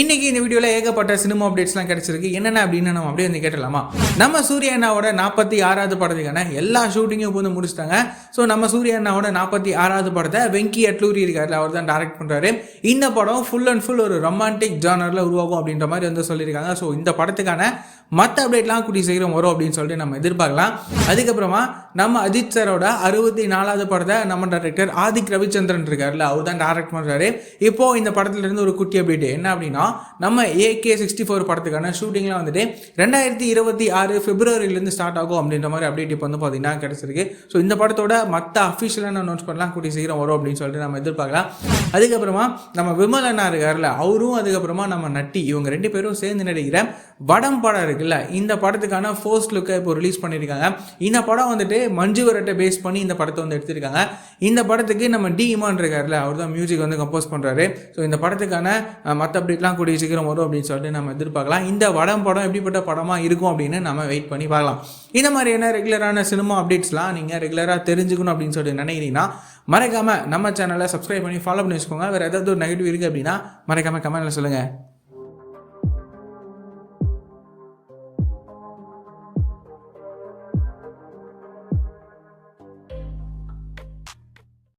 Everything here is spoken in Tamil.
இன்னைக்கு இந்த வீடியோவில் ஏகப்பட்ட சினிமா அப்டேட்ஸ்லாம் கிடைச்சிருக்கு. என்னென்ன அப்படின்னு நம்ம அப்படியே வந்து கேட்டலாமா? நம்ம சூர்யா அண்ணாவோட 46வது படத்துக்கான எல்லா ஷூட்டிங்கும் இப்போ வந்து முடிச்சிட்டாங்க. ஸோ நம்ம சூர்யா அண்ணாவோட 46வது படத்தை வெங்கி அட்லூரி இருக்காரு, அவர் தான் டைரக்ட் பண்ணுறாரு. இந்த படம் ஃபுல் அண்ட் ஃபுல் ஒரு ரொமான்டிக் ஜானரில் உருவாகும் அப்படின்ற மாதிரி வந்து சொல்லியிருக்காங்க. ஸோ இந்த படத்துக்கான மற்ற அப்டேட்லாம் கூடிய சீக்கிரம் வரும் அப்படின்னு சொல்லிட்டு நம்ம எதிர்பார்க்கலாம். அதுக்கப்புறமா நம்ம அஜித் சாரோட 64வது படத்தை நம்ம டைரக்டர் ஆதிக் ரவிச்சந்திரன் இருக்காருல்ல, அவர் தான் டைரக்ட் பண்ணுறாரு. இப்போது இந்த படத்துலேருந்து ஒரு குட்டி அப்டேட் என்ன அப்படின்னா, நம்ம AK64 படத்துக்கான ஷூட்டிங்லாம் வந்துட்டு 2026 பிப்ரவரியிலேருந்து ஸ்டார்ட் ஆகும் அப்படின்ற மாதிரி அப்டேட் இப்போ வந்து பார்த்தீங்கன்னா கிடச்சிருக்கு. ஸோ இந்த படத்தோட மற்ற அஃபிஷியலான அனௌன்ஸ்மெண்ட்லாம் கூடிய சீக்கிரம் வரும் அப்படின்னு சொல்லிட்டு நம்ம எதிர்பார்க்கலாம். அதுக்கப்புறமா நம்ம விமல் அண்ணா இருக்காருல்ல, அவரும் அதுக்கப்புறமா நம்ம நட்டி, இவங்க 2 பேரும் சேர்ந்து நடிக்கிற வடம் படம் இருக்குல்ல, இந்த படத்துக்கான ஃபர்ஸ்ட் லுக்கை இப்போ ரிலீஸ் பண்ணியிருக்காங்க. இந்த படம் வந்துட்டு மஞ்சு வரட்டை பேஸ் பண்ணி இந்த படத்தை வந்து எடுத்திருக்காங்க. இந்த படத்துக்கு நம்ம டி இமான் இருக்காருல்ல, அவர் தான் மியூசிக் வந்து கம்போஸ் பண்ணுறாரு. ஸோ இந்த படத்துக்கான மற்ற அப்டேட்லாம் கூடிய சீக்கிரம் வரும் அப்படின்னு சொல்லிட்டு நம்ம எதிர்பார்க்கலாம். இந்த வடம் படம் எப்படிப்பட்ட படமாக இருக்கும் அப்படின்னு நம்ம வெயிட் பண்ணி பார்க்கலாம். இந்த மாதிரியான ரெகுலரான சினிமா அப்டேட்ஸ்லாம் நீங்கள் ரெகுலராக தெரிஞ்சுக்கணும் அப்படின்னு சொல்லிட்டு நினைக்கிறீங்கன்னா மறக்காமல் நம்ம சேனலை சப்ஸ்கிரைப் பண்ணி ஃபாலோ பண்ணி வச்சுக்கோங்க. வேறு ஏதாவது ஒரு நெகட்டிவ் இருக்குது அப்படின்னா மறக்காமல் கமெண்ட்டில் சொல்லுங்கள்.